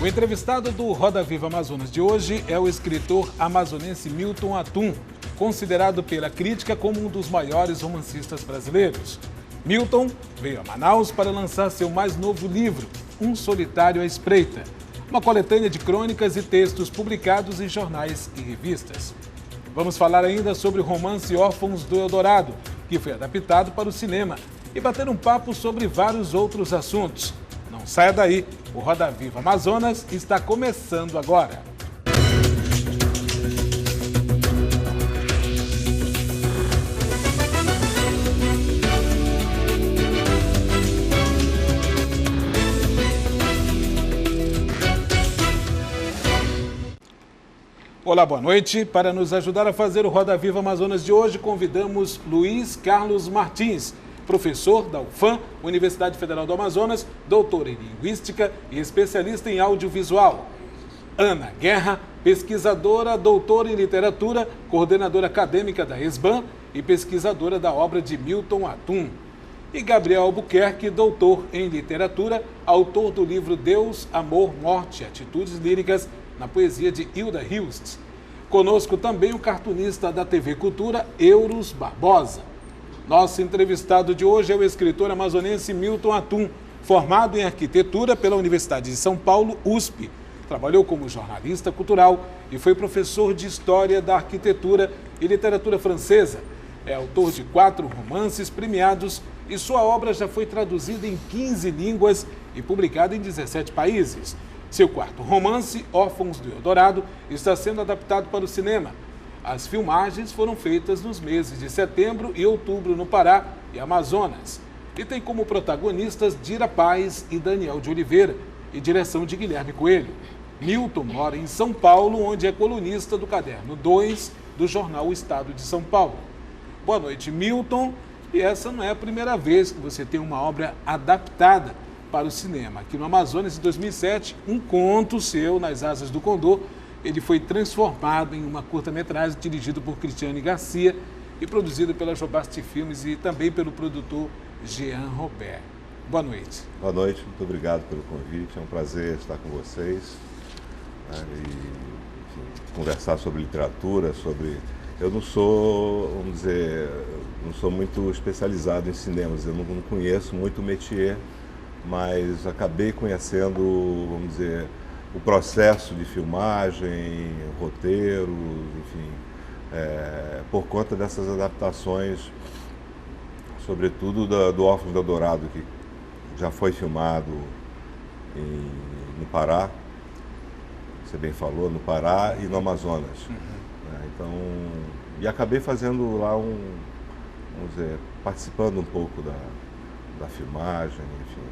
O entrevistado do Roda Viva Amazonas de hoje é o escritor amazonense Milton Atum, considerado pela crítica como um dos maiores romancistas brasileiros. Milton veio a Manaus para lançar seu mais novo livro, Um Solitário à Espreita, uma coletânea de crônicas e textos publicados em jornais e revistas. Vamos falar ainda sobre o romance Órfãos do Eldorado, que foi adaptado para o cinema, e bater um papo sobre vários outros assuntos. Não saia daí, o Roda Viva Amazonas está começando agora. Olá, boa noite. Para nos ajudar a fazer o Roda Viva Amazonas de hoje, convidamos Luiz Carlos Martins, professor da UFAM, Universidade Federal do Amazonas, doutor em Linguística e especialista em audiovisual. Ana Guerra, pesquisadora, doutora em Literatura, coordenadora acadêmica da ESBAN e pesquisadora da obra de Milton Atum. E Gabriel Albuquerque, doutor em Literatura, autor do livro Deus, Amor, Morte, Atitudes Líricas na poesia de Hilda Hilst. Conosco também o cartunista da TV Cultura, Euros Barbosa. Nosso entrevistado de hoje é o escritor amazonense Milton Atum, formado em arquitetura pela Universidade de São Paulo, USP. Trabalhou como jornalista cultural e foi professor de História da Arquitetura e Literatura Francesa. É autor de 4 romances premiados e sua obra já foi traduzida em 15 línguas e publicada em 17 países. Seu 4º romance, Órfãos do Eldorado, está sendo adaptado para o cinema. As filmagens foram feitas nos meses de setembro e outubro no Pará e Amazonas. E tem como protagonistas Dira Paz e Daniel de Oliveira, e direção de Guilherme Coelho. Milton mora em São Paulo, onde é colunista do Caderno 2 do jornal O Estado de São Paulo. Boa noite, Milton. E essa não é a primeira vez que você tem uma obra adaptada para o cinema. Aqui no Amazonas, em 2007, um conto seu, Nas Asas do Condor, ele foi transformado em uma curta-metragem dirigido por Cristiane Garcia e produzido pela Jobasti Filmes e também pelo produtor Jean Robert. Boa noite. Boa noite, muito obrigado pelo convite. É um prazer estar com vocês e enfim, conversar sobre literatura, sobre... Eu não sou, vamos dizer, não sou muito especializado em cinemas, eu não conheço muito o métier, mas acabei conhecendo, vamos dizer, o processo de filmagem, roteiros, enfim, por conta dessas adaptações, sobretudo do Órfãos do Eldorado, que já foi filmado no Pará, você bem falou, no Pará e no Amazonas. Então, e acabei fazendo lá vamos dizer, participando um pouco da filmagem, enfim.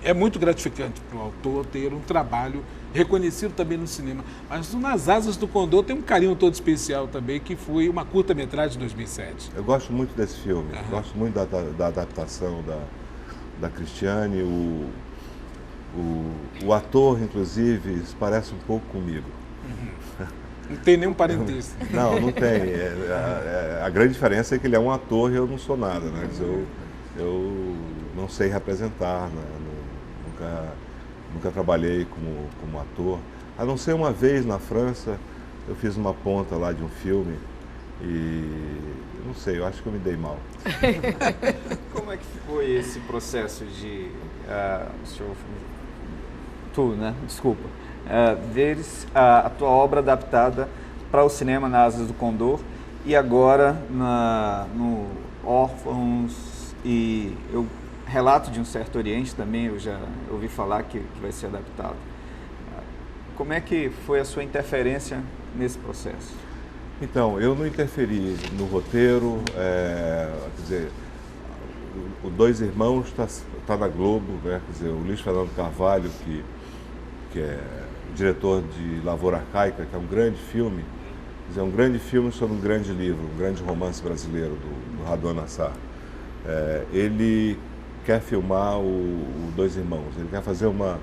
É muito gratificante para o autor ter um trabalho reconhecido também no cinema. Mas Nas Asas do Condor tem um carinho todo especial também, que foi uma curta-metragem de 2007. Eu gosto muito desse filme, gosto muito da adaptação da Cristiane. O ator, inclusive, se parece um pouco comigo. Não tem nenhum parentesco. Não tem. A grande diferença é que ele é um ator e eu não sou nada, né? Eu não sei representar, né? Nunca trabalhei como ator, a não ser uma vez na França. Eu fiz uma ponta lá de um filme e não sei, eu acho que eu me dei mal. Como é que foi esse processo de veres a tua obra adaptada para o cinema Nas Asas do Condor e agora no Órfãos e Relato de um Certo Oriente também, eu já ouvi falar que vai ser adaptado. Como é que foi a sua interferência nesse processo? Então, eu não interferi no roteiro, quer dizer, o Dois Irmãos está na Globo, né? Quer dizer, o Luiz Fernando Carvalho, que é diretor de Lavoura Arcaica, que é um grande filme, quer dizer, um grande filme sobre um grande livro, um grande romance brasileiro do Raduan Nassar. Ele quer filmar o Dois Irmãos, ele quer fazer uma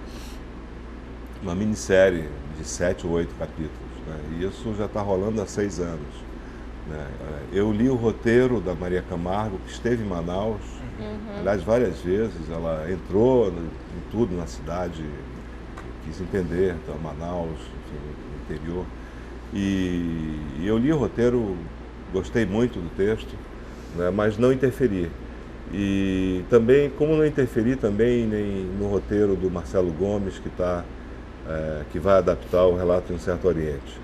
minissérie de 7 ou 8 capítulos, né? E isso já está rolando há 6 anos. Né? Eu li o roteiro da Maria Camargo, que esteve em Manaus, aliás, várias vezes. Ela entrou em tudo na cidade, quis entender, então, Manaus, enfim, no interior. E eu li o roteiro, gostei muito do texto, né, mas não interferi. E também, como não interferi também nem no roteiro do Marcelo Gomes, que vai adaptar o Relato de um Certo Oriente.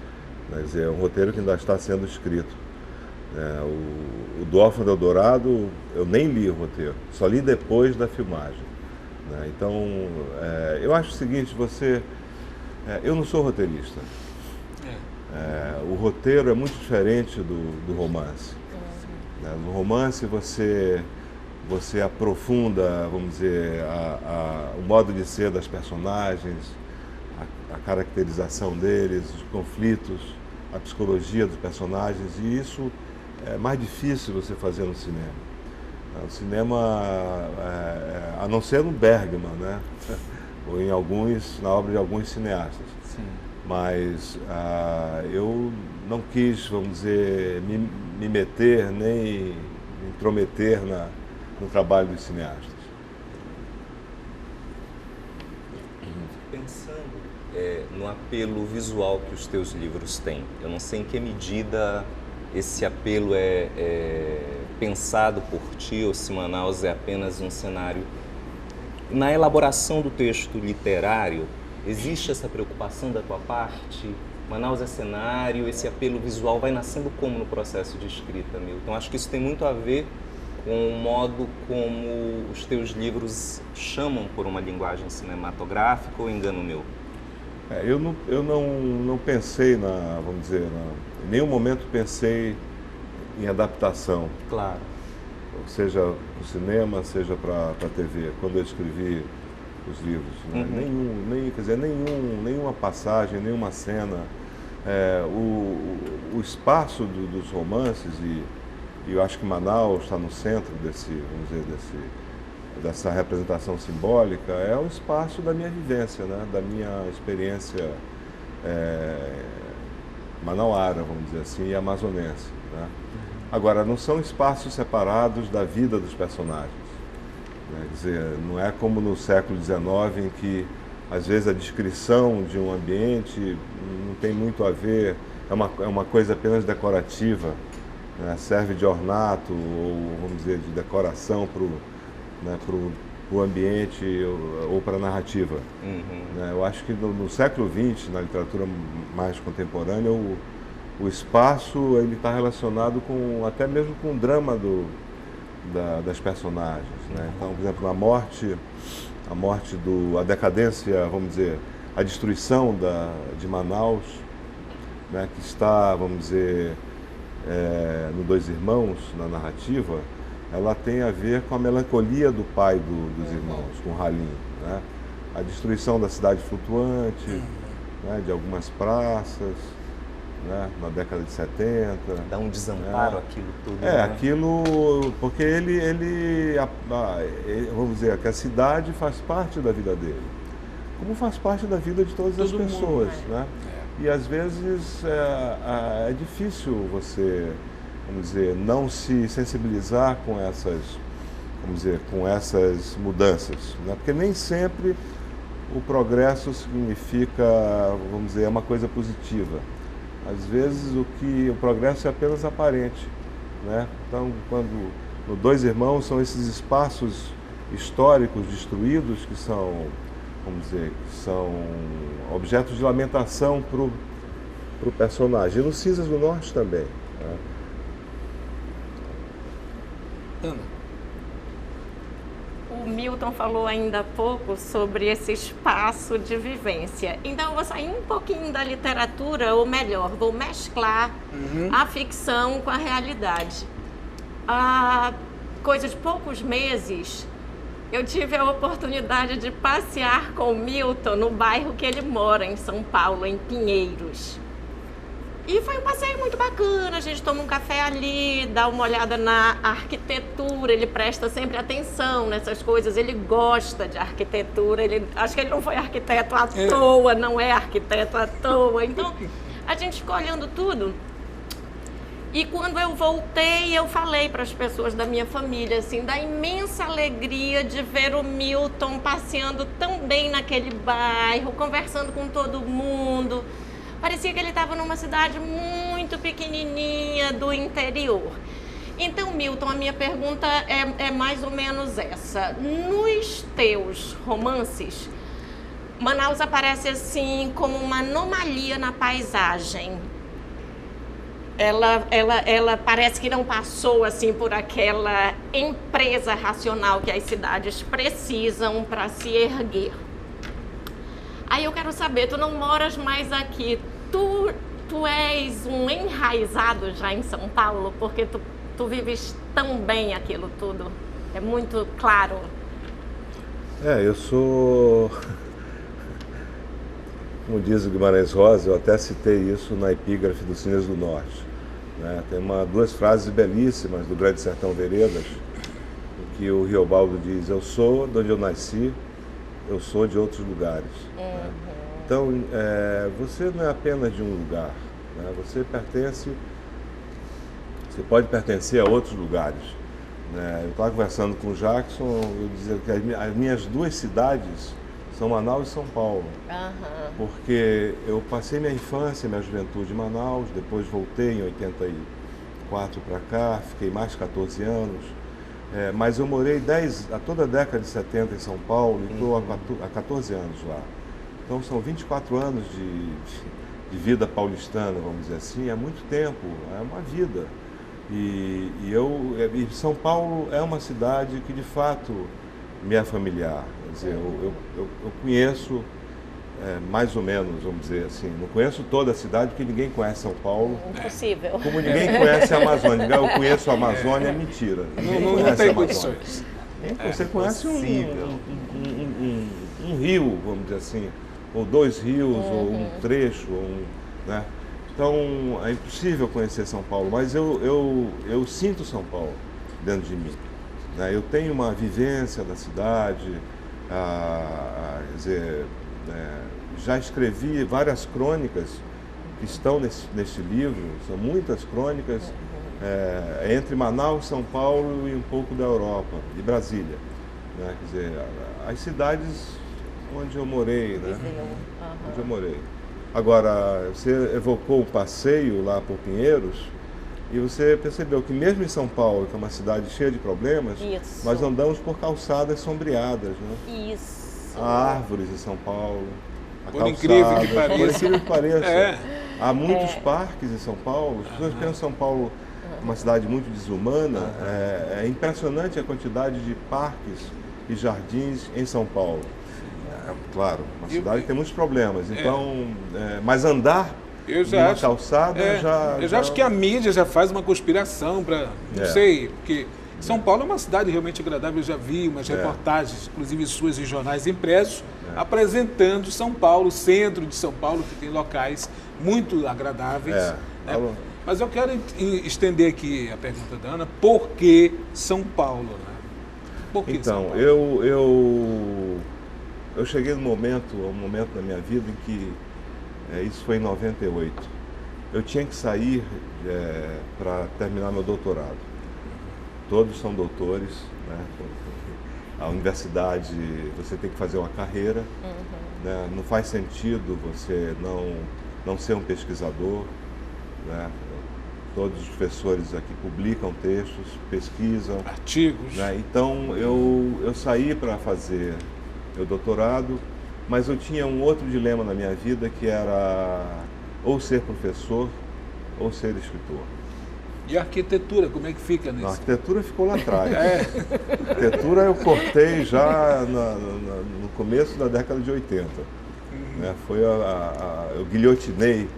Quer dizer, é um roteiro que ainda está sendo escrito. O do Órfão do Eldorado, eu nem li o roteiro, só li depois da filmagem. Né? Então, eu acho o seguinte, eu não sou roteirista. O roteiro é muito diferente do romance. No romance você aprofunda, vamos dizer, o modo de ser das personagens, a caracterização deles, os conflitos, a psicologia dos personagens, e isso é mais difícil você fazer no cinema. O cinema, a não ser no Bergman, né? Ou na obra de alguns cineastas. Sim. Mas eu não quis, vamos dizer, me meter nem me intrometer no trabalho dos cineastas. Pensando no apelo visual que os teus livros têm, eu não sei em que medida esse apelo é pensado por ti ou se Manaus é apenas um cenário. Na elaboração do texto literário, existe essa preocupação da tua parte? Manaus é cenário, esse apelo visual vai nascendo como no processo de escrita, Milton? Acho que isso tem muito a ver com o modo como os teus livros chamam por uma linguagem cinematográfica, ou engano meu? Eu não pensei vamos dizer, em nenhum momento pensei em adaptação. Claro. Seja para o cinema, seja para a TV, quando eu escrevi os livros. Né? Nenhuma passagem, nenhuma cena. O espaço dos romances, e eu acho que Manaus está no centro dessa representação simbólica, é o espaço da minha vivência, né? Da minha experiência manauara, vamos dizer assim, e amazonense. Né? Agora, não são espaços separados da vida dos personagens. Né? Quer dizer, não é como no século XIX, em que, às vezes, a descrição de um ambiente não tem muito a ver, é uma coisa apenas decorativa, né? Serve de ornato, ou, vamos dizer, de decoração para o ambiente ou para a narrativa. Né? Eu acho que no século XX, na literatura mais contemporânea, o espaço está relacionado até mesmo com o drama das personagens. Né? Então, por exemplo, a decadência, vamos dizer, a destruição de Manaus, né, que está, vamos dizer, no Dois Irmãos, na narrativa, ela tem a ver com a melancolia do pai dos irmãos, com Halim. Né? A destruição da cidade flutuante, né, de algumas praças, né, na década de 70. Dá um desamparo aquilo tudo. Né? Aquilo, porque vamos dizer, que a cidade faz parte da vida dele, como faz parte da vida de todas as pessoas. Né? E às vezes é difícil você, vamos dizer, não se sensibilizar com essas mudanças, né? Porque nem sempre o progresso significa, vamos dizer, uma coisa positiva. Às vezes o progresso é apenas aparente, né? Então, quando no Dois Irmãos são esses espaços históricos destruídos que são, vamos dizer, que são objetos de lamentação para o personagem. E no Cinzas do Norte também. Né? Ana. O Milton falou ainda há pouco sobre esse espaço de vivência. Então, eu vou sair um pouquinho da literatura, ou melhor, vou mesclar a ficção com a realidade. Há coisa de poucos meses, eu tive a oportunidade de passear com o Milton no bairro que ele mora, em São Paulo, em Pinheiros. E foi um passeio muito bacana, a gente toma um café ali, dá uma olhada na arquitetura, ele presta sempre atenção nessas coisas, ele gosta de arquitetura, acho que ele não foi arquiteto à toa, não é arquiteto à toa, então a gente ficou olhando tudo. E quando eu voltei, eu falei para as pessoas da minha família, assim, da imensa alegria de ver o Milton passeando tão bem naquele bairro, conversando com todo mundo. Parecia que ele estava numa cidade muito pequenininha do interior. Então, Milton, a minha pergunta é mais ou menos essa. Nos teus romances, Manaus aparece assim como uma anomalia na paisagem. Ela parece que não passou assim por aquela empresa racional que as cidades precisam para se erguer. Aí eu quero saber, tu não moras mais aqui, tu és um enraizado já em São Paulo, porque tu vives tão bem aquilo tudo, é muito claro. Eu sou, como diz o Guimarães Rosa, eu até citei isso na epígrafe do Cines do Norte. Né? Tem duas frases belíssimas do Grande Sertão Veredas, em que o Riobaldo diz: eu sou de onde eu nasci, eu sou de outros lugares. Né? Então, você não é apenas de um lugar, né? Você pode pertencer a outros lugares. Né? Eu estava conversando com o Jackson, eu dizia que as minhas duas cidades são Manaus e São Paulo. Porque eu passei minha infância, minha juventude em Manaus, depois voltei em 84 para cá, fiquei mais de 14 anos. Mas eu morei toda a década de 70 em São Paulo e estou há 14 anos lá. Então são 24 anos de vida paulistana, vamos dizer assim, é muito tempo, é uma vida. E São Paulo é uma cidade que de fato me é familiar. Quer dizer, eu conheço mais ou menos, vamos dizer assim, não conheço toda a cidade porque ninguém conhece São Paulo. Impossível. Como ninguém conhece a Amazônia. Eu conheço a Amazônia, é mentira. Não tem condições. Você conhece um rio, vamos dizer assim, ou dois rios, ou um trecho, né? Então, é impossível conhecer São Paulo, mas eu sinto São Paulo dentro de mim. Né? Eu tenho uma vivência da cidade, quer dizer, já escrevi várias crônicas que estão neste livro, são muitas crônicas, entre Manaus, São Paulo e um pouco da Europa, e Brasília. Né? Quer dizer, as cidades onde eu morei, né? Onde eu morei. Agora, você evocou o passeio lá por Pinheiros e você percebeu que mesmo em São Paulo, que é uma cidade cheia de problemas, nós andamos por calçadas sombreadas, né? Isso. Há árvores em São Paulo, por incrível que pareça. Há muitos parques em São Paulo. As pessoas pensam São Paulo uma cidade muito desumana. É impressionante a quantidade de parques e jardins em São Paulo. Claro, uma cidade que tem muitos problemas. Então, mas andar numa calçada eu já acho que a mídia já faz uma conspiração para, não sei, porque São Paulo é uma cidade realmente agradável. Eu já vi umas reportagens, inclusive suas em jornais impressos, apresentando São Paulo, o centro de São Paulo, que tem locais muito agradáveis. Né? Mas eu quero estender aqui a pergunta da Ana: por que São Paulo? Né? Por que então, São Paulo? Eu cheguei um momento na minha vida em que, isso foi em 98, eu tinha que sair para terminar meu doutorado. Todos são doutores, né? A universidade, você tem que fazer uma carreira, né? Não faz sentido você não ser um pesquisador, né? Todos os professores aqui publicam textos, pesquisam. Artigos. Né? Então, eu saí para fazer meu doutorado, mas eu tinha um outro dilema na minha vida, que era ou ser professor ou ser escritor. E a arquitetura, como é que fica nisso? A arquitetura ficou lá atrás. A arquitetura eu cortei já no começo da década de 80. Né? Eu guilhotinei,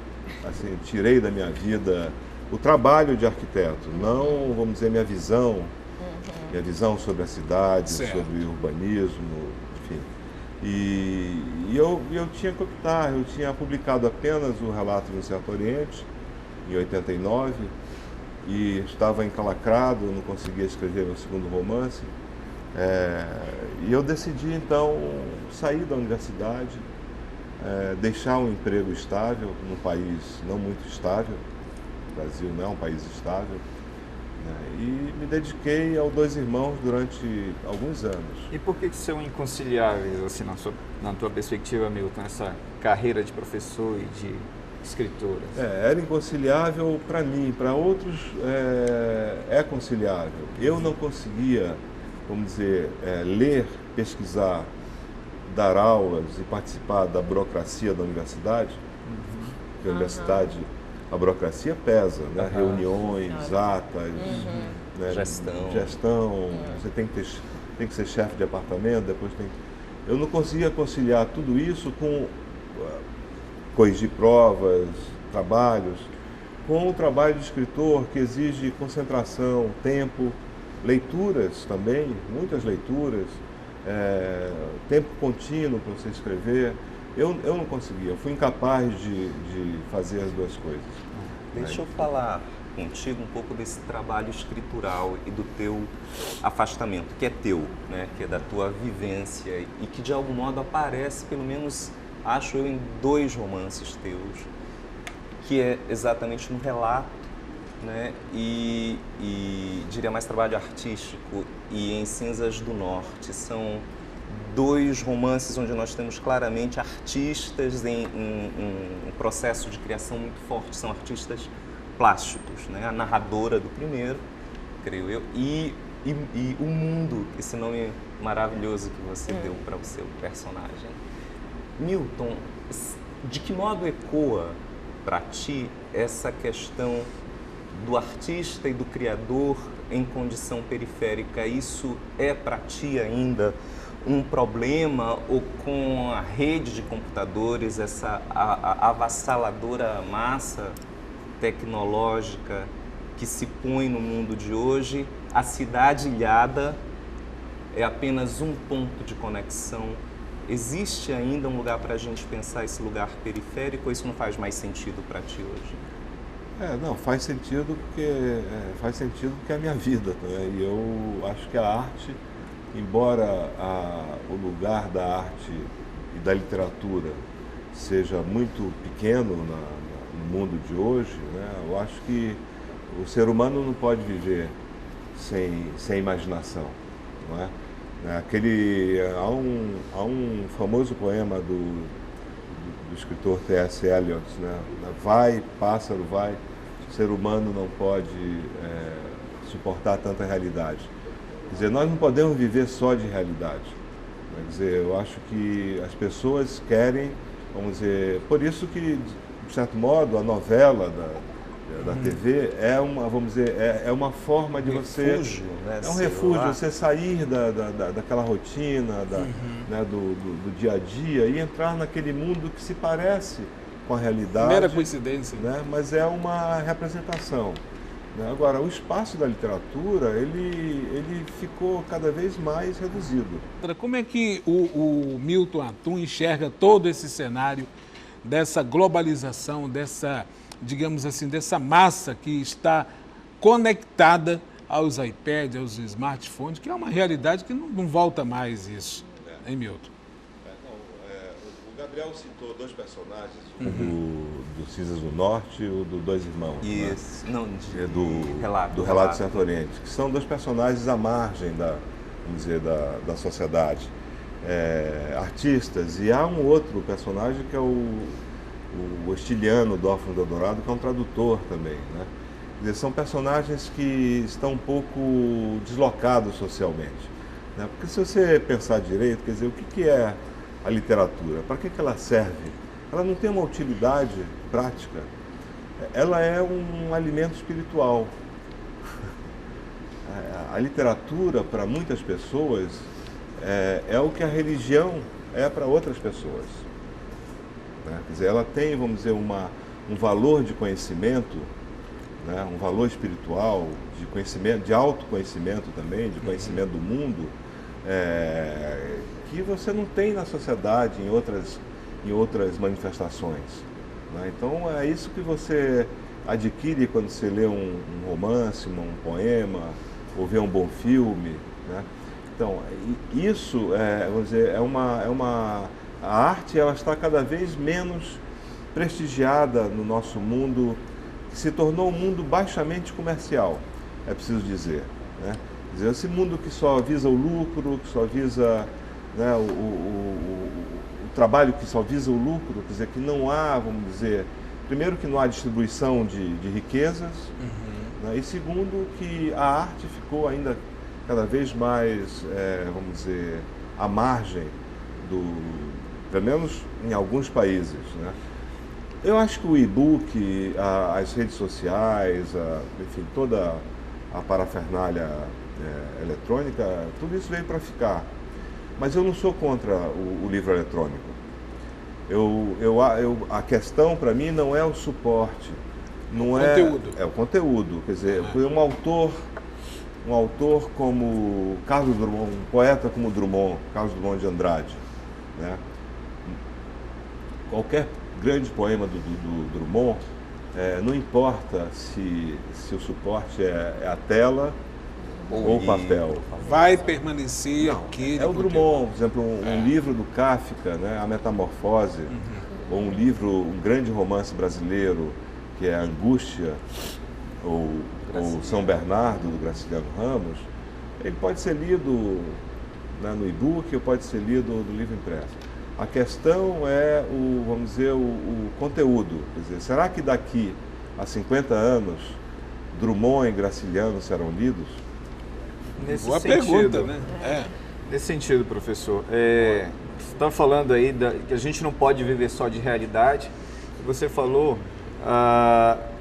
assim, tirei da minha vida o trabalho de arquiteto, não, vamos dizer, minha visão sobre a cidade, sobre o urbanismo, enfim. E eu tinha que optar, eu tinha publicado apenas o Relato de um Certo Oriente, em 89, e estava encalacrado, não conseguia escrever meu segundo romance. E eu decidi, então, sair da universidade, deixar um emprego estável, num país não muito estável, O Brasil não é um país estável. E me dediquei ao Dois Irmãos durante alguns anos. E por que são inconciliáveis, assim, na tua perspectiva, Milton, essa carreira de professor e de escritor? Assim? Era inconciliável para mim, para outros é conciliável. Eu não conseguia, vamos dizer, ler, pesquisar, dar aulas e participar da burocracia da universidade, porque a universidade... A burocracia pesa, né? Reuniões, atas, né? Gestão. Você tem que ser chefe de apartamento, depois tem. Eu não conseguia conciliar tudo isso com corrigir provas, trabalhos, com o trabalho de escritor que exige concentração, tempo, leituras também, muitas leituras, tempo contínuo para você escrever. Eu não conseguia, eu fui incapaz de fazer as duas coisas. Deixa eu falar contigo um pouco desse trabalho escritural e do teu afastamento, que é teu, né? Que é da tua vivência e que de algum modo aparece, pelo menos acho eu, em 2 romances teus, que é exatamente no relato, né? E diria mais trabalho artístico e em Cinzas do Norte. São 2 romances onde nós temos claramente artistas em processo de criação muito forte, são artistas plásticos, né? A narradora do primeiro, creio eu, e o mundo, esse nome maravilhoso que você deu para o seu personagem. Milton, de que modo ecoa para ti essa questão do artista e do criador em condição periférica? Isso é para ti ainda um problema, ou com a rede de computadores, essa avassaladora massa tecnológica que se põe no mundo de hoje, a cidade ilhada é apenas um ponto de conexão? Existe ainda um lugar para a gente pensar esse lugar periférico, ou isso não faz mais sentido para ti hoje? Não, faz sentido porque é a minha vida, né? E eu acho que a arte, embora o lugar da arte e da literatura seja muito pequeno no mundo de hoje, né, eu acho que o ser humano não pode viver sem imaginação, não é? Há um famoso poema do escritor T.S. Eliot, né? Vai, pássaro, vai, o ser humano não pode suportar tanta realidade. Quer dizer, nós não podemos viver só de realidade. Quer dizer, eu acho que as pessoas querem, vamos dizer, por isso que, de certo modo, a novela da TV é uma forma de refúgio, né? É um refúgio, você sair daquela rotina, né, do dia a dia e entrar naquele mundo que se parece com a realidade. Mera coincidência. Né, mas é uma representação. Agora, o espaço da literatura, ele ficou cada vez mais reduzido. Como é que o Milton Atum enxerga todo esse cenário dessa globalização, dessa, digamos assim, dessa massa que está conectada aos iPads, aos smartphones, que é uma realidade que não volta mais isso, hein, Milton? O Gabriel citou 2 personagens, do Cinzas do Norte e o do Dois Irmãos. Isso, né? Não, do Relato de Certo Oriente, que são 2 personagens à margem vamos dizer, da sociedade, artistas. E há um outro personagem que é o Estiliano do Orfão do Eldorado, que é um tradutor também, né? Quer dizer, são personagens que estão um pouco deslocados socialmente, né? Porque se você pensar direito, quer dizer, o que é a literatura? Para que ela serve? Ela não tem uma utilidade prática. Ela é um alimento espiritual. A literatura, para muitas pessoas, é o que a religião é para outras pessoas. Né? Quer dizer, ela tem, vamos dizer, um valor de conhecimento, né? Um valor espiritual, de conhecimento, de autoconhecimento também, de conhecimento do mundo, que você não tem na sociedade, em outras manifestações. Né? Então, é isso que você adquire quando você lê um romance, um poema, ou vê um bom filme. Né? Então, isso, vamos dizer, a arte, ela está cada vez menos prestigiada no nosso mundo que se tornou um mundo baixamente comercial, é preciso dizer, né? Quer dizer, esse mundo que só visa o lucro, que só visa, né, o trabalho que só visa o lucro, quer dizer, que não há, vamos dizer, primeiro que não há distribuição de riquezas, né, e segundo que a arte ficou ainda cada vez mais, vamos dizer, à margem pelo menos em alguns países, né? Eu acho que o e-book, as redes sociais, enfim, toda a parafernália eletrônica, tudo isso veio para ficar. Mas eu não sou contra o livro eletrônico. A questão para mim não é o suporte, não é conteúdo. É o conteúdo. Quer dizer, um autor como Carlos Drummond, um poeta como Carlos Drummond de Andrade, né? Qualquer grande poema do Drummond, não importa se o suporte é a tela ou o papel. Vai permanecer aquele É o Drummond, por exemplo, um livro do Kafka, né, A Metamorfose, ou um grande romance brasileiro, que é A Angústia, ou São Bernardo, do Graciliano Ramos, ele pode ser lido, né, no e-book ou pode ser lido no livro impresso. A questão é vamos dizer, o conteúdo. Quer dizer, será que daqui a 50 anos Drummond e Graciliano serão lidos? Boa pergunta, né? Nesse sentido, professor, você está falando aí que a gente não pode viver só de realidade. Você falou,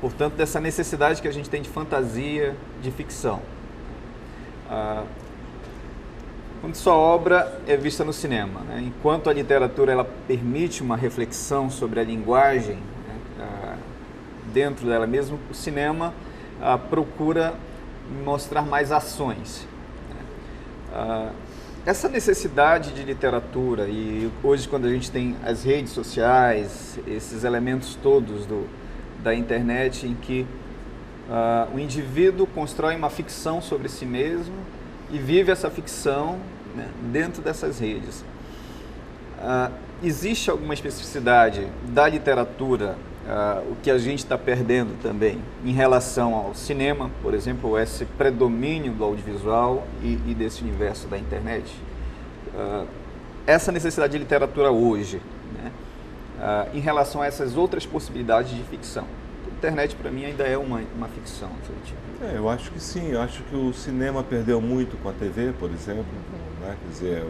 portanto, dessa necessidade que a gente tem de fantasia, de ficção. Quando sua obra é vista no cinema, né? Enquanto a literatura ela permite uma reflexão sobre a linguagem, né, dentro dela mesmo, o cinema procura mostrar mais ações. Né? Essa necessidade de literatura, e hoje quando a gente tem as redes sociais, esses elementos todos da internet, em que o indivíduo constrói uma ficção sobre si mesmo e vive essa ficção, né, dentro dessas redes. Existe alguma especificidade da literatura, o que a gente está perdendo também em relação ao cinema, por exemplo, esse predomínio do audiovisual e desse universo da internet? Essa necessidade de literatura hoje, né, em relação a essas outras possibilidades de ficção. A internet, para mim, ainda é uma ficção. Eu acho que sim. Eu acho que o cinema perdeu muito com a TV, por exemplo. Né? Quer dizer,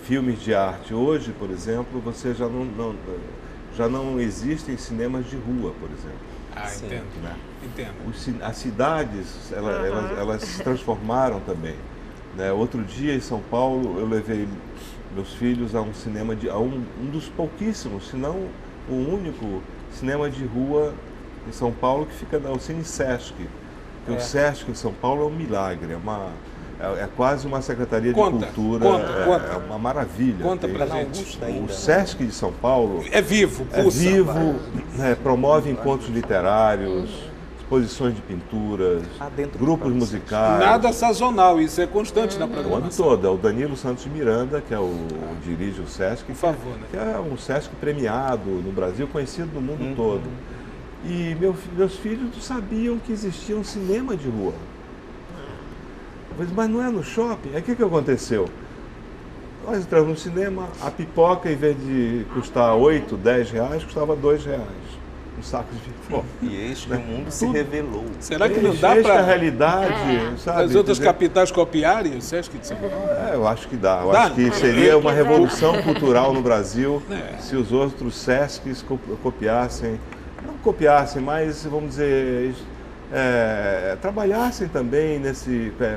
filmes de arte. Hoje, por exemplo, você já não existem cinemas de rua, por exemplo. Entendo. Né? Entendo. As cidades, elas se transformaram também. Né? Outro dia, em São Paulo, eu levei meus filhos a um cinema, um dos pouquíssimos, se não o único cinema de rua em São Paulo, que fica no Cine Sesc. O Sesc em São Paulo é um milagre, é quase uma secretaria de cultura, é uma maravilha. Conta pra gente. O Sesc de São Paulo é vivo, pulsa. Promove encontros literários, exposições de pinturas, grupos musicais. Nada sazonal, isso é constante na programação. O ano todo. É o Danilo Santos de Miranda, que dirige o Sesc, por favor, né? Que é um Sesc premiado no Brasil, conhecido no mundo todo. E meus filhos sabiam que existia um cinema de rua. Mas não é no shopping? Aí o que aconteceu? Nós entramos no cinema, a pipoca, em vez de custar 8, 10 reais, custava 2 reais. Um saco de pipoca. E este o mundo se revelou. Será que não dá para a realidade, sabe? As outras capitais copiarem o Sesc de São Paulo? Eu acho que dá. Eu acho que seria uma revolução cultural no Brasil se os outros Sescs copiassem. Não copiassem, mas, vamos dizer, trabalhassem também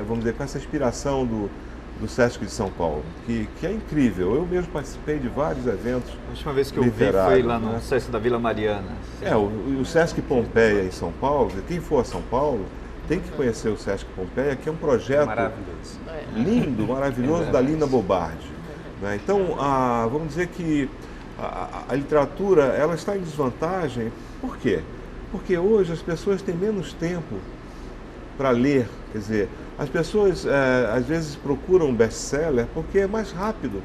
vamos dizer, com essa inspiração do Sesc de São Paulo, que é incrível. Eu mesmo participei de vários eventos. A última vez que eu vi foi lá no Sesc da Vila Mariana. O Sesc Pompeia em São Paulo, quem for a São Paulo, tem que conhecer o Sesc Pompeia, que é um projeto lindo, maravilhoso, da Lina Bobardi. Né? Então, vamos dizer que a literatura ela está em desvantagem. Por quê? Porque hoje as pessoas têm menos tempo para ler. Quer dizer, as pessoas às vezes procuram um best-seller porque é mais rápido.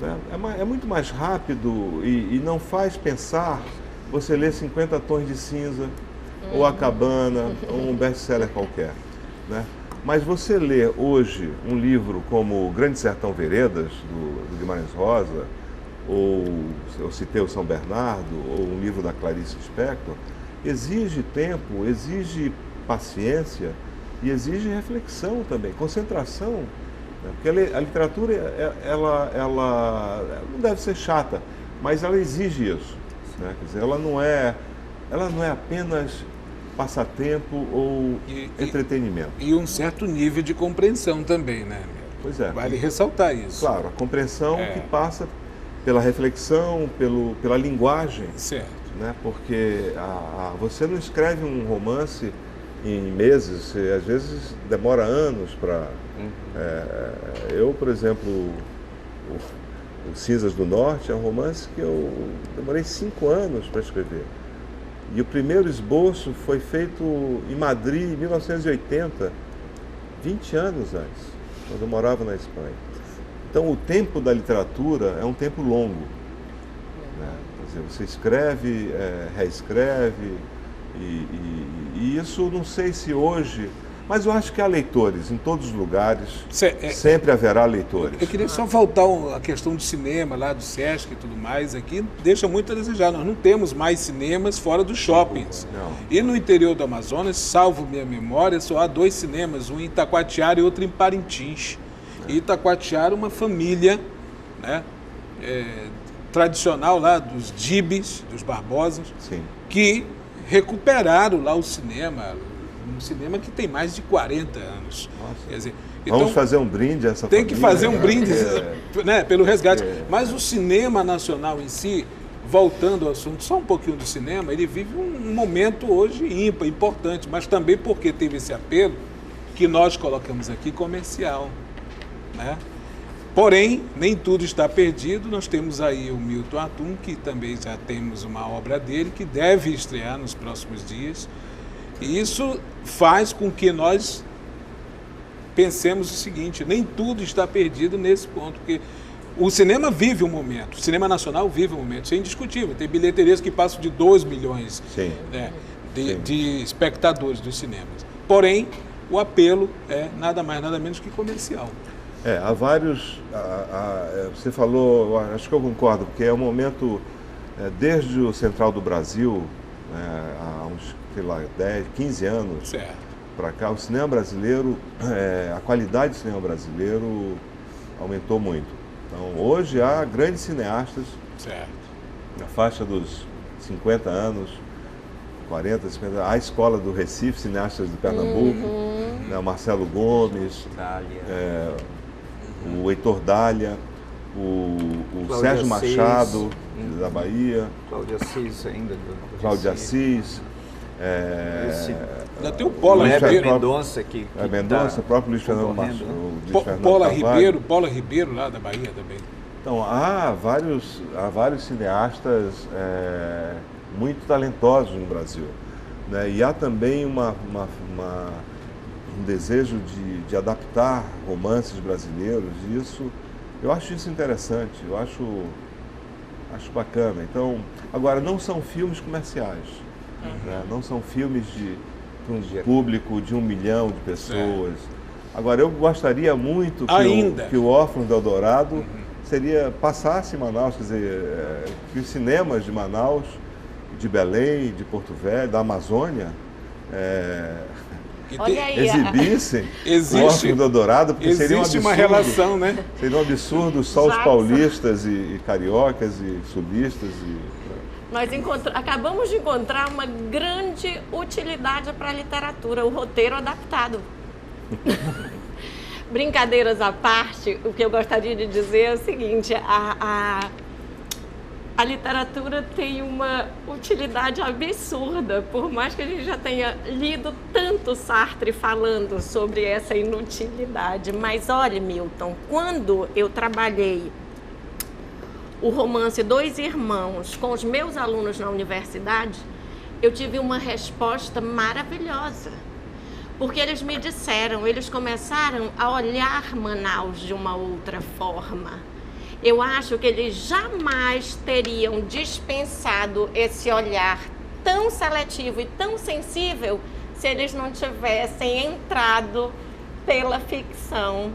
Né? É muito mais rápido e não faz pensar você ler 50 tons de cinza, ou A Cabana, ou um best-seller qualquer, né? Mas você lê hoje um livro como Grande Sertão Veredas, do Guimarães Rosa, ou eu citei o São Bernardo, ou um livro da Clarice Lispector, exige tempo, exige paciência e exige reflexão também, concentração, né? Porque a literatura, ela não deve ser chata, mas ela exige isso, né? Quer dizer, ela não é apenas passatempo ou entretenimento. E um certo nível de compreensão também, né? Pois é. Vale ressaltar isso. Claro, a compreensão que passa pela reflexão, pela linguagem. Certo. Né? Porque você não escreve um romance em meses, você, às vezes demora anos para... eu, por exemplo, o Cinzas do Norte é um romance que eu demorei 5 anos para escrever. E o primeiro esboço foi feito em Madrid em 1980, 20 anos antes, quando eu morava na Espanha. Então o tempo da literatura é um tempo longo, né? Quer dizer, você escreve, reescreve, e isso não sei se hoje... Mas eu acho que há leitores em todos os lugares, sempre haverá leitores. Eu queria só voltar à questão do cinema, lá do Sesc e tudo mais, aqui deixa muito a desejar. Nós não temos mais cinemas fora dos shoppings. Não. E no interior do Amazonas, salvo minha memória, só há 2 cinemas, um em Itacoatiara e outro em Parintins. E Itacoatiara, uma família, né, tradicional lá dos Dibes, dos Barbosas, Sim. que recuperaram lá o cinema, um cinema que tem mais de 40 anos. Nossa. Quer dizer, Vamos então, fazer um brinde a essa tem família, que fazer um né? brinde, né, pelo resgate. Mas o cinema nacional em si, voltando ao assunto, só um pouquinho do cinema, ele vive um momento hoje ímpar, importante, mas também porque teve esse apelo que nós colocamos aqui, comercial, né? Porém, nem tudo está perdido. Nós temos aí o Milton Atum, que também já temos uma obra dele, que deve estrear nos próximos dias. E isso faz com que nós pensemos o seguinte: nem tudo está perdido nesse ponto, porque o cinema vive um momento, o cinema nacional vive um momento, isso é indiscutível. Tem bilheterias que passam de 2 milhões, né, de espectadores dos cinemas. Porém, o apelo é nada mais, nada menos que comercial. Há vários... você falou, acho que eu concordo, porque é um momento, desde o Central do Brasil, há uns, sei lá, 10, 15 anos para cá, o cinema brasileiro, a qualidade do cinema brasileiro aumentou muito. Então, hoje há grandes cineastas, na faixa dos 50 anos, 40, 50, a escola do Recife, cineastas de Pernambuco, né, o Marcelo Gomes, o Heitor Dália, o Sérgio Machado, da Bahia, Cláudio Assis ainda. Cláudio Assis. Ainda tem o Paula Ribeiro. Mendonça aqui. Mendonça, o próprio Luiz Fernando Paula Ribeiro, lá da Bahia também. Então, há vários cineastas muito talentosos no Brasil, né? E há também um desejo de adaptar romances brasileiros, e eu acho isso interessante, eu acho bacana. Então, agora, não são filmes comerciais, né? Não são filmes para um público de 1 milhão de pessoas. Agora, eu gostaria muito que o Órfãos do Eldorado passasse em Manaus, quer dizer, que os cinemas de Manaus, de Belém, de Porto Velho, da Amazônia, exibissem o Órfãos do Eldorado, porque seria um absurdo. Existe uma relação, né? Seria um absurdo só os paulistas e cariocas e sulistas. Nós acabamos de encontrar uma grande utilidade para a literatura, o roteiro adaptado. Brincadeiras à parte, o que eu gostaria de dizer é o seguinte: a literatura tem uma utilidade absurda, por mais que a gente já tenha lido tanto Sartre falando sobre essa inutilidade. Mas olha, Milton, quando eu trabalhei o romance Dois Irmãos com os meus alunos na universidade, eu tive uma resposta maravilhosa. Porque eles me disseram, eles começaram a olhar Manaus de uma outra forma. Eu acho que eles jamais teriam dispensado esse olhar tão seletivo e tão sensível se eles não tivessem entrado pela ficção.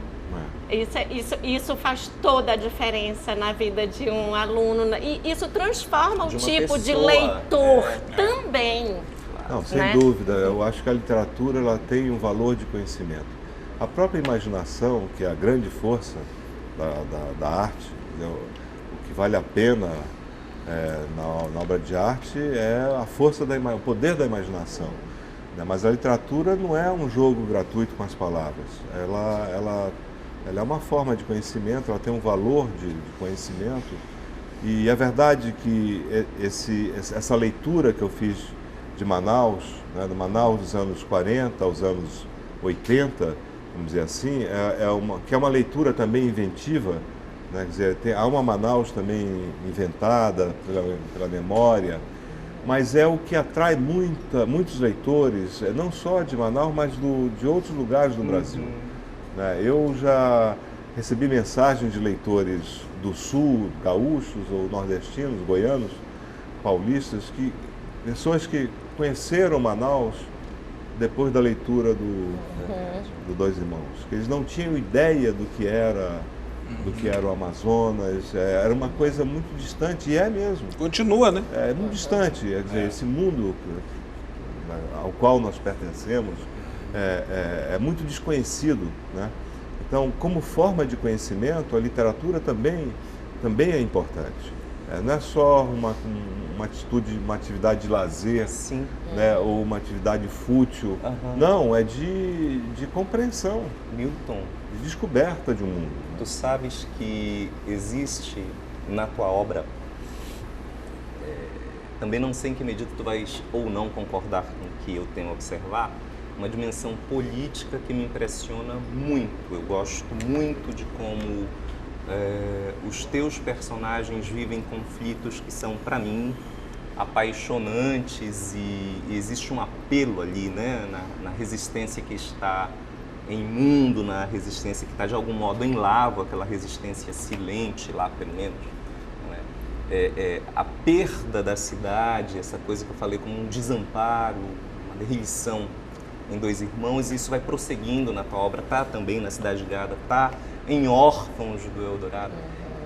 Isso faz toda a diferença na vida de um aluno e isso transforma o tipo de leitor também. Não, sem dúvida. Eu acho que a literatura ela tem um valor de conhecimento. A própria imaginação, que é a grande força da arte, o que vale a pena na obra de arte é a força, o poder da imaginação. Mas a literatura não é um jogo gratuito com as palavras. Ela é uma forma de conhecimento, ela tem um valor de conhecimento. E é verdade que essa leitura que eu fiz de Manaus, do Manaus dos anos 40 aos anos 80, vamos dizer assim, que é uma leitura também inventiva, quer dizer, há uma Manaus também inventada pela memória, mas é o que atrai muitos leitores, não só de Manaus, mas de outros lugares do Brasil. Eu já recebi mensagens de leitores do Sul, gaúchos ou nordestinos, goianos, paulistas, pessoas que conheceram Manaus depois da leitura do Dois Irmãos, que eles não tinham ideia do que era o Amazonas, era uma coisa muito distante, e é mesmo. Continua, né? É muito distante, quer dizer, esse mundo ao qual nós pertencemos é muito desconhecido, né? Então, como forma de conhecimento, a literatura também é importante. Não é só uma atividade de lazer, ou uma atividade fútil. Não, é de compreensão. Milton, de descoberta de um mundo. Tu sabes que existe na tua obra, também não sei em que medida tu vais ou não concordar com o que eu tenho a observar, uma dimensão política que me impressiona muito. Eu gosto muito de como os teus personagens vivem conflitos que são, para mim, apaixonantes e existe um apelo ali, né, na resistência que está em mundo, na resistência que está de algum modo em lava, aquela resistência silente lá, pelo menos. A perda da cidade, essa coisa que eu falei como um desamparo, uma derrilição em Dois Irmãos, e isso vai prosseguindo na tua obra, tá também na Cidade Gada, tá em Órfãos do Eldorado.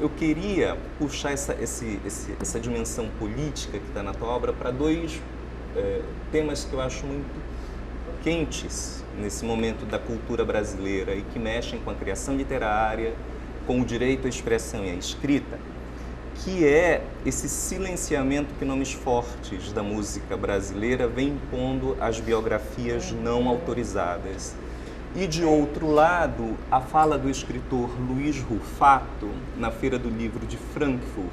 Eu queria puxar essa dimensão política que está na tua obra para dois temas que eu acho muito quentes nesse momento da cultura brasileira e que mexem com a criação literária, com o direito à expressão e à escrita, que é esse silenciamento que nomes fortes da música brasileira vem impondo às biografias não autorizadas. E, de outro lado, a fala do escritor Luiz Rufato, na Feira do Livro de Frankfurt,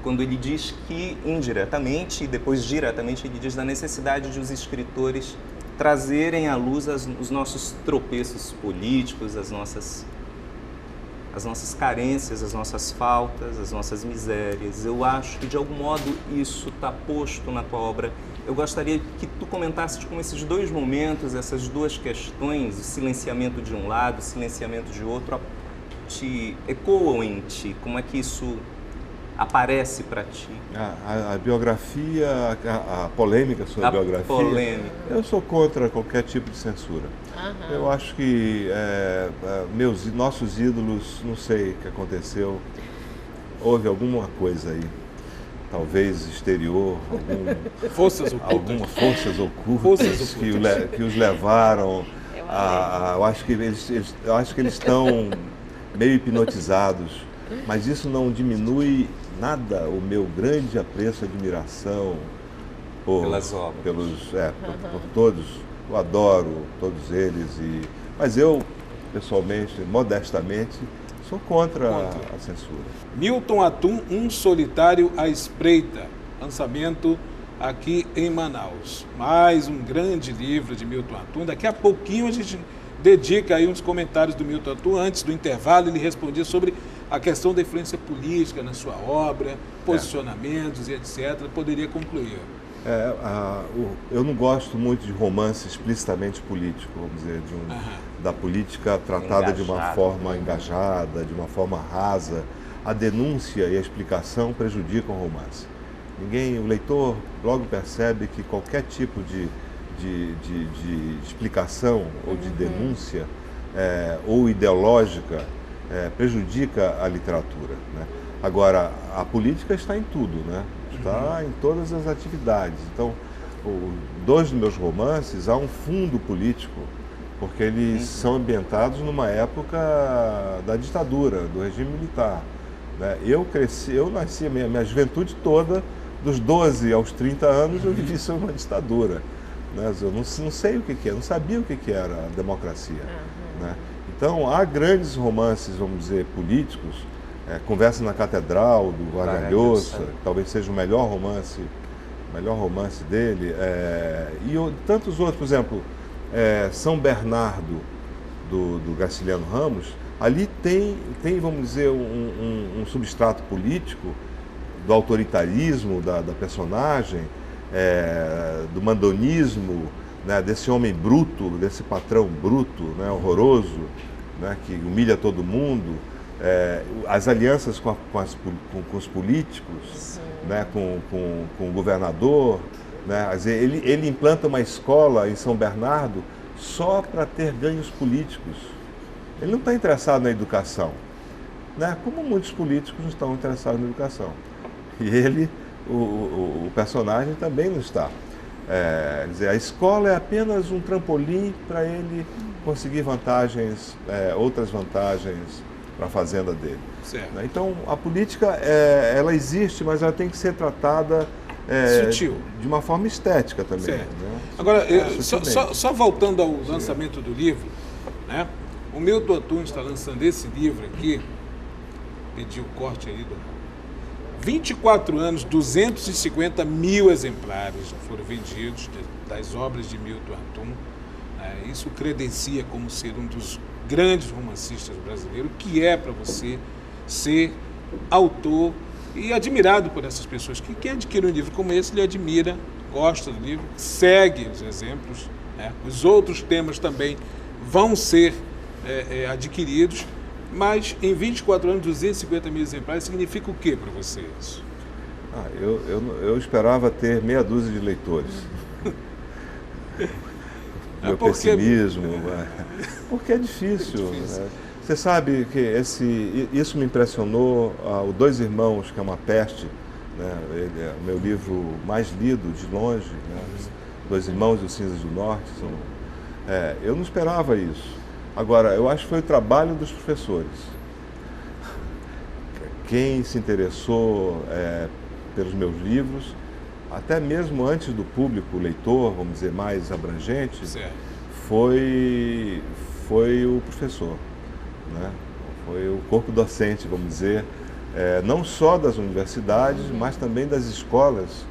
quando ele diz que, indiretamente, e depois diretamente, ele diz da necessidade de os escritores trazerem à luz os nossos tropeços políticos, as nossas carências, as nossas faltas, as nossas misérias. Eu acho que, de algum modo, isso está posto na tua obra. Eu gostaria que tu comentasses como esses dois momentos, essas duas questões, o silenciamento de um lado, o silenciamento de outro, te ecoam em ti. Como é que isso aparece para ti? A biografia, a polêmica sobre a biografia, polêmica. Eu sou contra qualquer tipo de censura. Eu acho que nossos ídolos, não sei o que aconteceu, houve alguma coisa aí, talvez exterior, forças ocultas que os levaram eu acho que eles estão meio hipnotizados, mas isso não diminui nada o meu grande apreço e admiração pelas obras, por todos. Eu adoro todos eles, mas eu, pessoalmente, modestamente, sou contra a censura. Milton Atum, Um Solitário à Espreita, lançamento aqui em Manaus. Mais um grande livro de Milton Atum. Daqui a pouquinho a gente dedica aí uns comentários do Milton Atum. Antes do intervalo, ele respondia sobre a questão da influência política na sua obra, posicionamentos e etc. Poderia concluir. Eu não gosto muito de romance explicitamente político, vamos dizer, da política tratada de uma forma engajada, de uma forma rasa. A denúncia e a explicação prejudicam o romance. O leitor logo percebe que qualquer tipo de explicação ou de denúncia ou ideológica prejudica a literatura, né? Agora, a política está em tudo, né? Está em todas as atividades. Então, dois dos meus romances há um fundo político, porque eles são ambientados numa época da ditadura, do regime militar, né? Eu nasci, minha juventude toda, dos 12 aos 30 anos, eu vivi sob uma ditadura, né? Eu não sei o que é, não sabia o que era a democracia, né? Então, há grandes romances, vamos dizer, políticos, Conversa na Catedral, do Vargas Llosa, talvez seja o melhor romance dele, e tantos outros, por exemplo, São Bernardo, do Graciliano Ramos. Ali tem, vamos dizer, um substrato político do autoritarismo da personagem, do mandonismo, né, desse homem bruto, desse patrão bruto, né, horroroso, né, que humilha todo mundo, as alianças com os políticos, né, com o governador, né, ele implanta uma escola em São Bernardo só para ter ganhos políticos. Ele não está interessado na educação, né, como muitos políticos não estão interessados na educação. E ele, o personagem, também não está. Quer dizer, a escola é apenas um trampolim para ele conseguir outras vantagens para a fazenda dele. Certo. Então, a política, ela existe, mas ela tem que ser tratada sutil, de uma forma estética também. Certo. Né? Agora, só voltando ao lançamento do livro, né? O Milton Antunes está lançando esse livro aqui, pedi o corte aí, 24 anos, 250 mil exemplares já foram vendidos das obras de Milton Antunes. Isso credencia como ser um dos grandes romancistas brasileiros, que é para você ser autor e admirado por essas pessoas. Que quem adquire um livro como esse, ele admira, gosta do livro, segue os exemplos, né? Os outros temas também vão ser adquiridos, mas em 24 anos, 250 mil exemplares, significa o que para você isso? Eu esperava ter meia dúzia de leitores. Meu pessimismo, porque é difícil. Né? Você sabe que isso me impressionou, o Dois Irmãos, que é uma peste, né? Ele é o meu livro mais lido de longe, né? Dois Irmãos e os Cinzas do Norte. Eu não esperava isso. Agora, eu acho que foi o trabalho dos professores. Quem se interessou pelos meus livros, até mesmo antes do público, o leitor, vamos dizer, mais abrangente, foi o professor, né? Foi o corpo docente, vamos dizer, não só das universidades, mas também das escolas,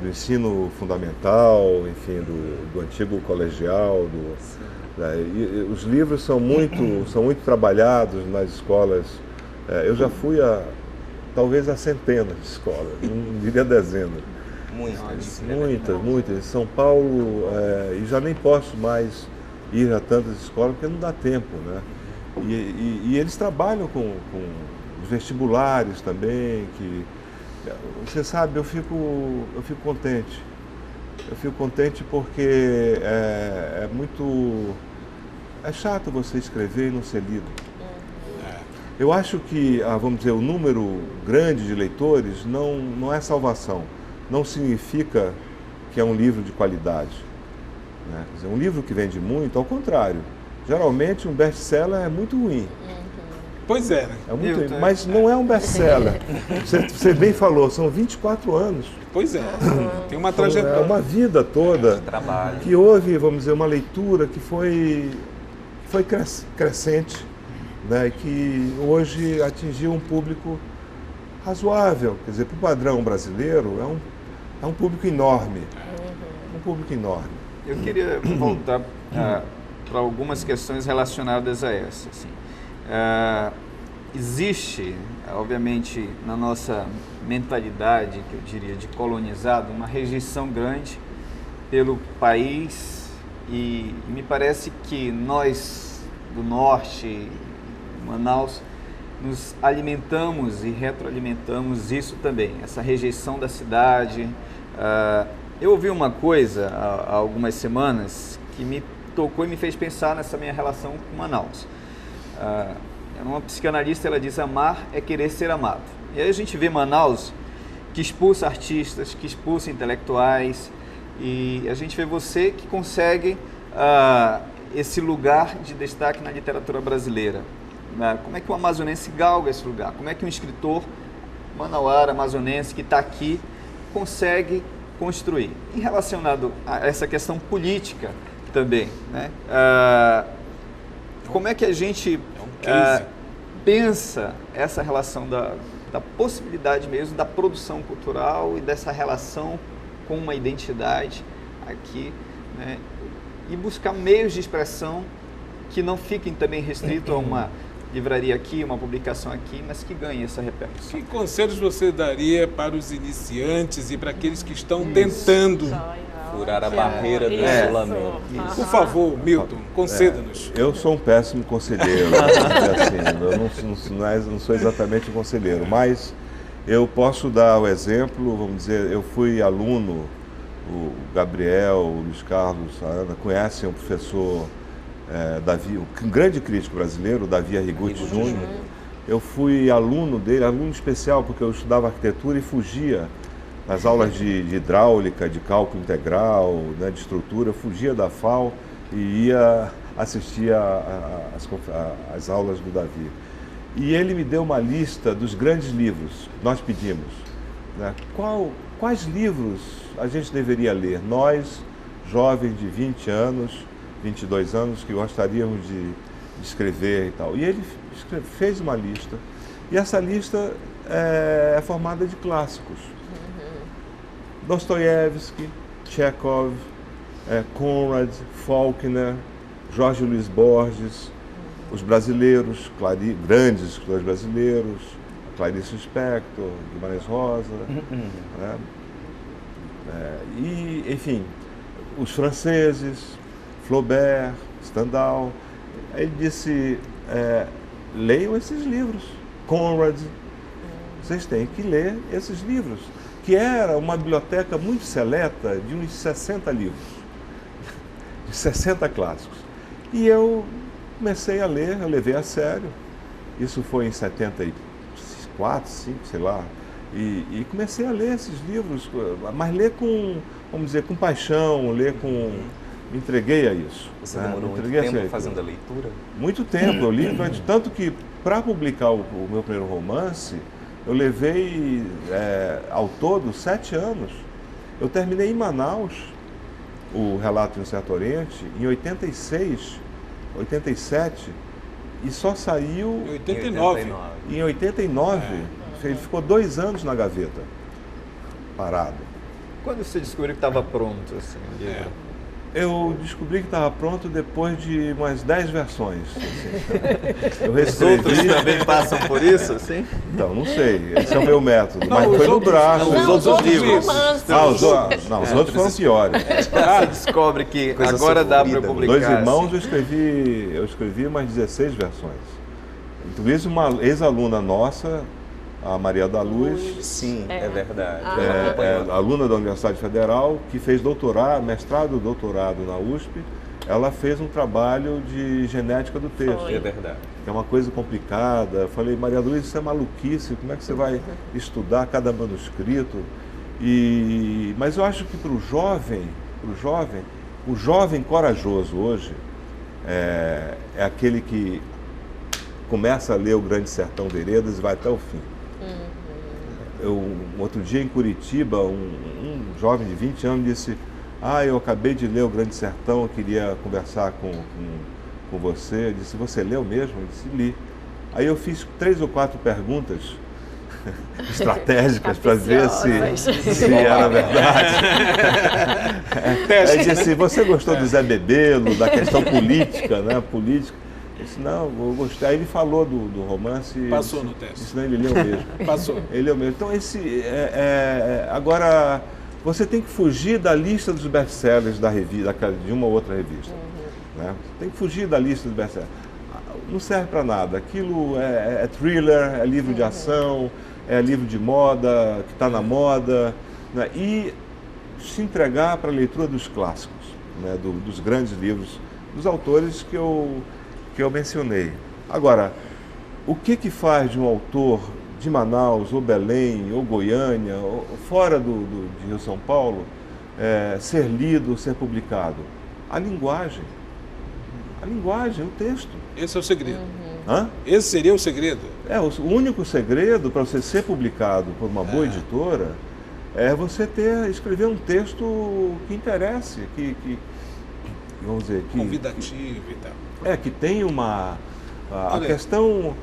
do ensino fundamental, enfim, do antigo colegial. E os livros são muito trabalhados nas escolas. Eu já fui talvez a centenas de escolas, não diria dezenas. Muitas. Em São Paulo, e já nem posso mais ir a tantas escolas, porque não dá tempo, né? E eles trabalham com os vestibulares também, que você sabe, eu fico contente. Eu fico contente porque é chato você escrever e não ser lido. Eu acho que, vamos dizer, o número grande de leitores não é salvação. Não significa que é um livro de qualidade, né? Quer dizer, um livro que vende muito, ao contrário. Geralmente um best-seller é muito ruim. Pois é, né? É muito ruim, mas não é um best-seller. Você bem falou, são 24 anos. Pois é, tem uma trajetória. É uma vida toda trabalho. Que houve, vamos dizer, uma leitura que foi crescente, né? E que hoje atingiu um público razoável. Quer dizer, para o padrão brasileiro, é um público enorme. Um público enorme. Eu queria voltar para algumas questões relacionadas a essa. Assim. Existe, obviamente, na nossa mentalidade, que eu diria, de colonizado, uma rejeição grande pelo país e me parece que nós, do Norte, Manaus, nos alimentamos e retroalimentamos isso também, essa rejeição da cidade. Eu ouvi uma coisa há algumas semanas que me tocou e me fez pensar nessa minha relação com Manaus. Uma psicanalista, ela diz: amar é querer ser amado. E aí a gente vê Manaus que expulsa artistas, que expulsa intelectuais, e a gente vê você que consegue esse lugar de destaque na literatura brasileira. Como é que o amazonense galga esse lugar? Como é que um escritor manauara, amazonense, que está aqui, consegue construir? E relacionado a essa questão política também, né? Como é que a gente pensa essa relação da possibilidade mesmo da produção cultural e dessa relação com uma identidade aqui, né? E buscar meios de expressão que não fiquem também restritos a uma livraria aqui, uma publicação aqui, mas que ganhe essa repercussão. Que conselhos você daria para os iniciantes e para aqueles que estão tentando furar a barreira do isolamento? Por favor, Milton, conceda-nos. Eu sou um péssimo conselheiro, assim, eu não sou exatamente um conselheiro, mas eu posso dar o exemplo. Vamos dizer, eu fui aluno, o Gabriel, o Luiz Carlos, a Ana conhecem o professor Davi, um grande crítico brasileiro, Davi Arrigucci Júnior. Eu fui aluno dele, aluno especial, porque eu estudava arquitetura e fugia nas aulas de hidráulica, de cálculo integral, né, de estrutura, eu fugia da FAO e ia assistir às aulas do Davi. E ele me deu uma lista dos grandes livros que nós pedimos, né? Quais livros a gente deveria ler? Nós, jovens de 20 anos, 22 anos, que gostaríamos de escrever e tal. E ele fez uma lista, e essa lista é formada de clássicos. Dostoiévski, Chekhov, Conrad, Faulkner, Jorge Luiz Borges, os brasileiros, grandes escritores brasileiros, Clarice Lispector, Guimarães Rosa, né? E, enfim, os franceses, Flaubert, Stendhal. Ele disse: leiam esses livros, Conrad, vocês têm que ler esses livros, que era uma biblioteca muito seleta de uns 60 livros, de 60 clássicos. E eu comecei a ler, eu levei a sério, isso foi em 74, 5, sei lá, e comecei a ler esses livros, mas ler com, vamos dizer, com paixão, ler com... Me entreguei a isso. Você demorou muito tempo fazendo a leitura? Muito tempo, eu li, tanto que para publicar o meu primeiro romance, eu levei ao todo 7 anos. Eu terminei em Manaus, o Relato de um Certo Oriente, em 86, 87, e só saiu... Em 89. Em 89, ele ficou 2 anos na gaveta, parado. Quando você descobriu que estava pronto, assim, o livro? Eu descobri que estava pronto depois de umas 10 versões. Assim. Eu Os outros também passam por isso, assim? Então, não sei. Esse é o meu método. Mas foi no braço. Os outros livros. Os outros foram piores. Você descobre que coisa agora dá para publicar. 2 Irmãos, eu escrevi umas 16 versões. Então, isso uma ex-aluna nossa, a Maria da Luz. Sim, é verdade. Aluna da Universidade Federal, que fez mestrado e doutorado na USP. Ela fez um trabalho de genética do texto. É verdade. Que é uma coisa complicada. Eu falei: Maria Luiz, isso é maluquice, como é que você vai estudar cada manuscrito? Mas eu acho que para o jovem corajoso hoje é aquele que começa a ler O Grande Sertão Veredas e vai até o fim. Outro dia em Curitiba, um jovem de 20 anos disse: eu acabei de ler O Grande Sertão, eu queria conversar com você. Eu disse: você leu mesmo? Eu disse: li. Aí eu fiz 3 ou 4 perguntas estratégicas para ver se era verdade. Aí disse: você gostou do Zé Bebelo, da questão política, né? Eu disse: não, eu gostei. Aí ele falou do romance. Passou no teste. Disse: não, ele leu mesmo. Passou. Ele leu mesmo. Então, agora, você tem que fugir da lista dos best-sellers da revista, de uma ou outra revista. Né? Tem que fugir da lista dos best-sellers. não serve para nada. Aquilo é thriller, é livro de ação, é livro de moda, que está na moda, né? E se entregar para a leitura dos clássicos, né? Dos grandes livros, dos autores que eu mencionei. Agora, o que faz de um autor de Manaus, ou Belém, ou Goiânia, ou fora de Rio São Paulo, ser lido, ser publicado? A linguagem. A linguagem, o texto. Esse é o segredo. Hã? Esse seria o segredo? O único segredo para você ser publicado por uma boa editora é você escrever um texto que interesse, vamos dizer, convidativo e tal. Que tem a questão.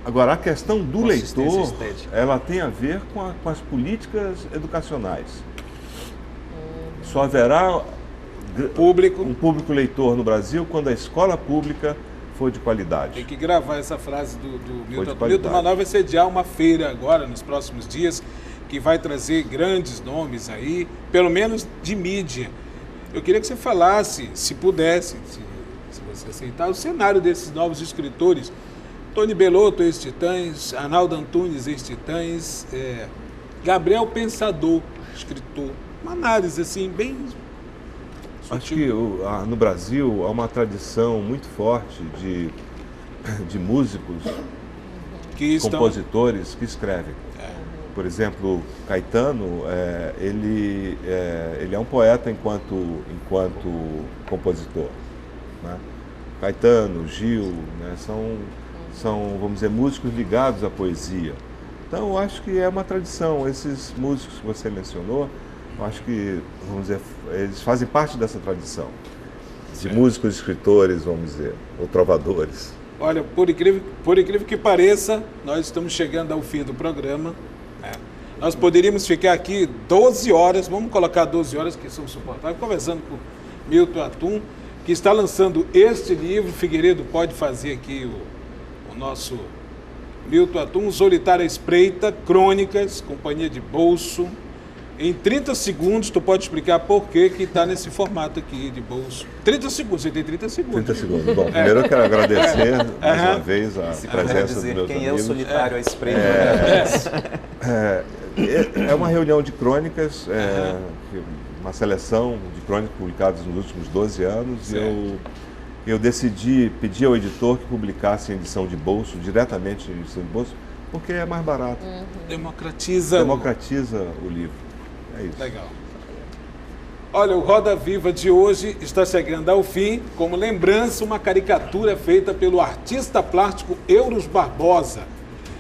Agora, a questão do leitor, ela tem a ver com as políticas educacionais. Só haverá um público leitor no Brasil quando a escola pública for de qualidade. Tem que gravar essa frase do Milton. Milton Manaus vai sediar uma feira agora, nos próximos dias, que vai trazer grandes nomes aí, pelo menos de mídia. Eu queria que você falasse, se pudesse, se você aceitar, o cenário desses novos escritores. Tony Bellotto, ex-Titãs, Arnaldo Antunes, ex-Titãs, Gabriel Pensador, escritor. Uma análise assim, bem sutil. Acho que no Brasil há uma tradição muito forte de músicos, compositores que escrevem. Por exemplo, Caetano, ele é um poeta enquanto compositor, né? Caetano, Gil, né? São, vamos dizer, músicos ligados à poesia. Então, eu acho que é uma tradição. Esses músicos que você mencionou, eu acho que, vamos dizer, eles fazem parte dessa tradição. De músicos, escritores, vamos dizer, ou trovadores. Olha, por incrível que pareça, nós estamos chegando ao fim do programa. Nós poderíamos ficar aqui 12 horas, vamos colocar 12 horas, que são suportáveis, conversando com Milton Atum, que está lançando este livro. Figueiredo pode fazer aqui o nosso Milton Atum, Solitária Espreita, Crônicas, Companhia de Bolso. Em 30 segundos, tu pode explicar por que está nesse formato aqui de bolso. 30 segundos, você tem 30 segundos. 30 segundos. Bom, primeiro eu quero agradecer mais uma vez a presença dos meus quem amigos. É o solitário, a espreita. É uma reunião de crônicas, uma seleção de crônicas publicadas nos últimos 12 anos. E eu decidi pedir ao editor que publicasse em edição de bolso, diretamente em edição de bolso, porque é mais barato. Democratiza o livro. É isso. Legal. Olha, o Roda Viva de hoje está chegando ao fim. Como lembrança, uma caricatura feita pelo artista plástico Euros Barbosa.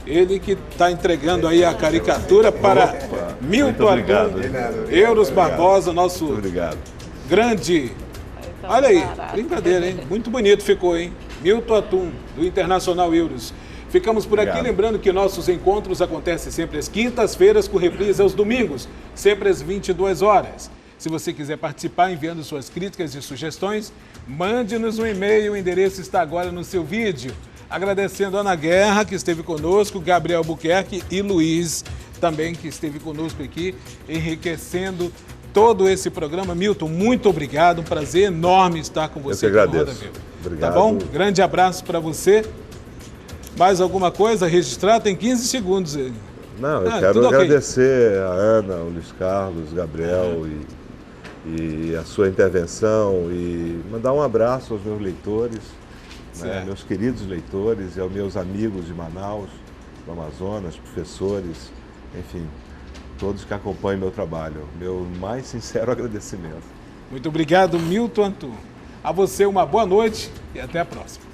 Ele que está entregando aí a caricatura para Milton Atum. Euros Barbosa, nosso grande... Olha aí, brincadeira, hein? Muito bonito ficou, hein? Milton Atum, do Internacional Euros. Ficamos por aqui, lembrando que nossos encontros acontecem sempre às quintas-feiras, com reprise aos domingos, sempre às 22 horas. Se você quiser participar enviando suas críticas e sugestões, mande-nos um e-mail, o endereço está agora no seu vídeo. Agradecendo a Ana Guerra, que esteve conosco, Gabriel Albuquerque e Luiz, também, que esteve conosco aqui, enriquecendo todo esse programa. Milton, muito obrigado, um prazer enorme estar com você. Eu que agradeço. Obrigado. Tá bom? Grande abraço para você. Mais alguma coisa a registrar? Tem 15 segundos. Não, eu quero agradecer a Ana, o Luiz Carlos, o Gabriel e a sua intervenção e mandar um abraço aos meus leitores, né, meus queridos leitores e aos meus amigos de Manaus, do Amazonas, professores, enfim, todos que acompanham meu trabalho. Meu mais sincero agradecimento. Muito obrigado, Milton Atum. A você uma boa noite e até a próxima.